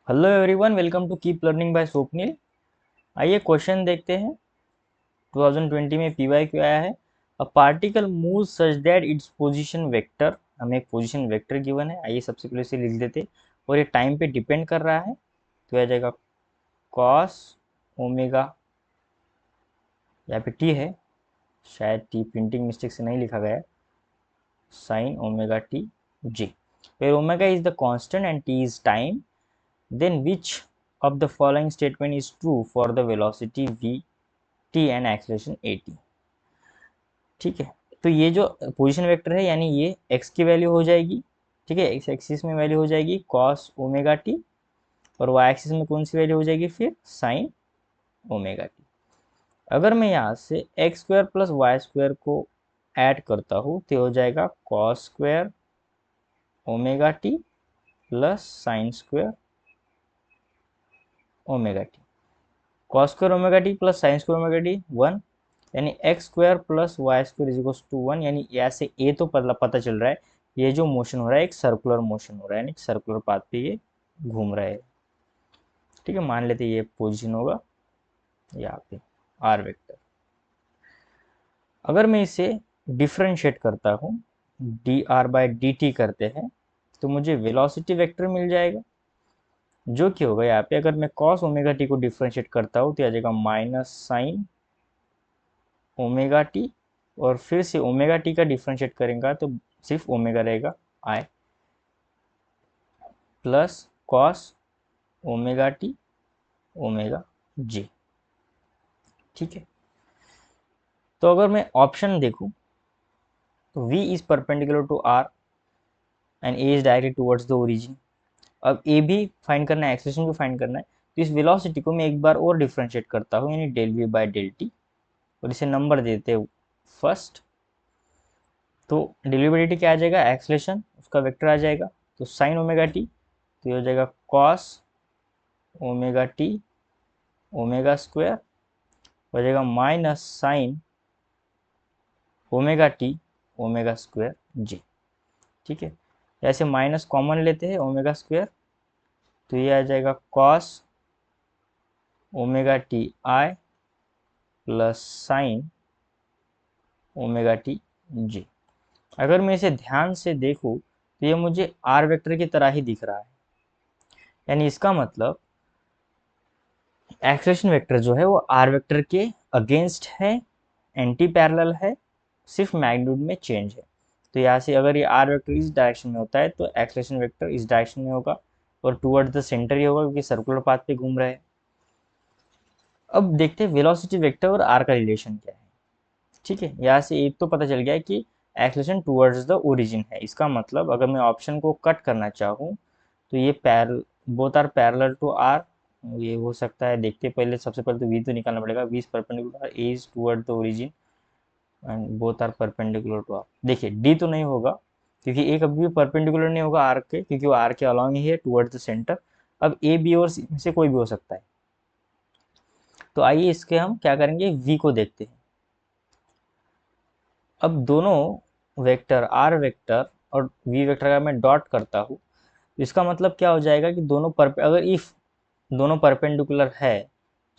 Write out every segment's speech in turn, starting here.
Hello everyone, welcome to keep learning by Swapnil. आइए question देखते हैं। 2020 में पीवाईक्यू आया है। A particle move such that its position vector, हमें एक पोजीशन वेक्टर गिवन है। आइए सबसे पहले इसे लिख देते, और ये टाइम पे डिपेंड कर रहा है, तो आ जाएगा कॉस ओमेगा, यहाँ पे टी है, शायद टी प्रिंटिंग मिस्टेक से नहीं लिखा गया है, sign omega T G, where omega is the constant and t is time, then which of the following statement is true for the velocity v t and acceleration a t। ठीक है, तो ये जो पोजीशन वेक्टर है यानी ये x की value हो जाएगी। ठीक है, x एक्सिस में वैल्यू हो जाएगी cos ओमेगा टी, और y एक्सिस में कौन सी वैल्यू हो जाएगी फिर sin ओमेगा टी। अगर मैं यहाँ से x square plus y square को ऐड करता हूँ तो हो जाएगा cos square omega t plus sine square omega t. Cos square omega t plus sine square omega t 1, यानी x square plus y square is equals to 1। यानी यहाँ से ए तो पता चल रहा है ये जो मोशन हो रहा है एक सर्कुलर मोशन हो रहा है, यानी सर्कुलर पाथ पे ये घूम रहा है। ठीक है, मान लेते ये पोजीशन होगा यहाँ पे आर वेक्टर। अगर मैं इसे डिफ्रेंशिएट करता हूँ, D R by d T करते हैं, तो मुझे वेलोसिटी वेक्टर मिल जाएगा, जो कि होगा यहाँ पे। अगर मैं कॉस ओमेगा टी को डिफ्रेंशिएट करता हूँ तो आ जाएगा माइनस साइन ओमेगा टी, और फिर से ओमेगा टी का डिफ्रेंशिएट करेंगे तो सिर्फ ओमेगा रहेगा I, plus cos omega T omega G. ठीक है, तो अगर मैं ऑप्शन देखूं तो v is perpendicular to r and a is directly towards the origin. अब a भी फाइंड करना है, एक्सेलेरेशन भी फाइंड करना है, तो इस वेलोसिटी को मैं एक बार और डिफ्रेंशिएट करता हूँ, यानी del v by del t, और इसे नंबर देते हैं फर्स्ट। तो del v by d t क्या आ जाएगा, एक्सेलेरेशन उसका वेक्टर आ जाएगा, तो साइन ओमेगा टी, तो ये हो जाएगा cos omega T omega square, हो जाएगा minus sine omega T omega square G. ठीक है, ऐसे माइनस कॉमन लेते हैं ओमेगा स्क्वायर, तो ये आ जाएगा cos omega T I plus sine omega T G. अगर मैं इसे ध्यान से देखूं तो ये मुझे आर वेक्टर की तरह ही दिख रहा है, यानी इसका मतलब एक्सेलेरेशन वेक्टर जो है वो आर वेक्टर के अगेंस्ट है, एंटी पैरेलल है, सिर्फ मैग्नीट्यूड में चेंज है। तो यहाँ से अगर ये आर वेक्टर इस डायरेक्शन में होता है तो एक्सेलेरेशन वेक्टर इस डायरेक्शन में होगा, और टुवर्ड्स द सेंटर ही होगा क्योंकि सर्कुलर पाथ पे घूम रहे हैं। अब देखते हैं वेलोसिटी वेक्टर और आर का रिलेशन क्या है। ठीक है, यहाँ से एक तो पता चल गया है कि एक्सेलेरेशन टुवर्ड्स द ओरिजिन है। इसका मतलब अगर मैं ऑप्शन को कट करना चाहूँ तो ये both are parallel to r, ये हो सकता है। देखते पहले, सबसे पहले तो वी तो निकालना पड़ेगा, v is perpendicular a is toward the origin and both are perpendicular to r. देखिए डी तो नहीं होगा क्योंकि ए कभी भी परपेंडिकुलर नहीं होगा आर के, क्योंकि वो आर के अलॉन्ग ही है टुवर्ड्स द सेंटर। अब ए बी और सी में से कोई भी हो सकता है। तो आइए इसके हम क्या करेंगे, वी को देखते हैं। अब दोनों वेक्टर आर वेक्टर और वी वेक्टर का मैं डॉट करता हूँ, इसका मतलब क्या हो जाएगा कि अगर इफ दोनों परपेंडिकुलर है,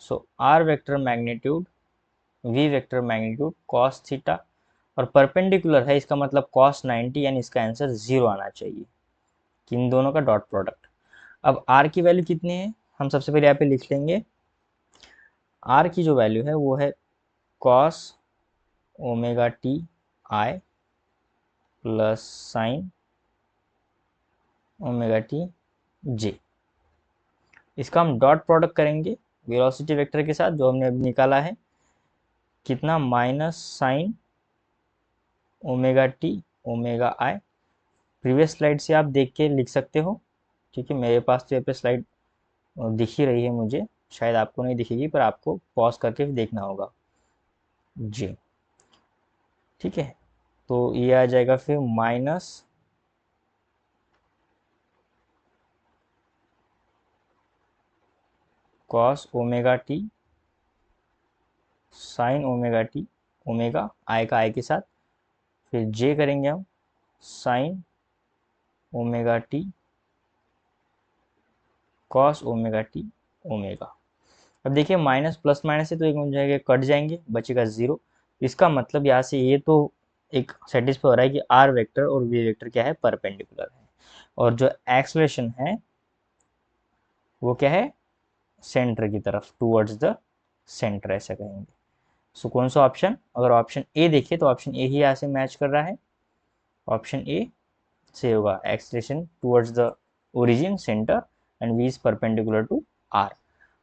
so R vector magnitude V vector magnitude cos theta, और परपेंडिकुलर है इसका मतलब कॉस 90, यानी इसका आंसर 0 आना चाहिए कि इन दोनों का डॉट प्रोडक्ट। अब आर की वैल्यू कितनी है, हम सबसे पहले यहाँ पे लिख लेंगे। आर की जो वैल्यू है वो है cos omega T I plus sine omega T J. इसका हम डॉट प्रोडक्ट करेंगे वेलोसिटी वेक्टर के साथ जो हमने अभी निकाला है, कितना, minus sine omega T omega I. Previous slide से आप देख के लिख सकते हो। ठीक है, मेरे पास तो यहाँ पे स्लाइड दिख ही रही है मुझे, शायद आपको नहीं दिखेगी, पर आपको पॉज करके भी देखना होगा जी। ठीक है, तो ये आ जाएगा फिर minus cos omega T sign omega T omega आई का आई के साथ, फिर जे करेंगे हम sign omega t cos omega T omega. अब देखिए माइनस प्लस माइनस है तो एक हो जाएगा, कट जाएंगे, बचेगा 0। इसका मतलब यहाँ से ये तो एक सेटिस्फाई हो रहा है कि आर वेक्टर और वी वेक्टर क्या है, परपेंडिकुलर है। और जो एक्सलेशन है वो क्या है, सेंटर की तरफ, टूवर्ड्स द सेंटर ऐसा कहेंगे। सो कौन सा ऑप्शन, अगर ऑप्शन ए देखिए तो ऑप्शन ए ही यहाँ से मैच कर रहा है। ऑप्शन ए से होगा acceleration towards the origin centre and V is perpendicular to R.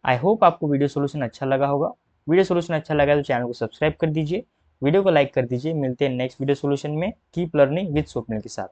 I hope आपको वीडियो सोल्यूशन अच्छा लगा होगा। वीडियो सोल्यूशन अच्छा लगा तो चैनल को सब्सक्राइब कर दीजिए, वीडियो को लाइक कर दीजिए। मिलते हैं नेक्स्ट वीडियो सोल्यूशन में। कीप लर्निंग विद स्वप्निल के साथ।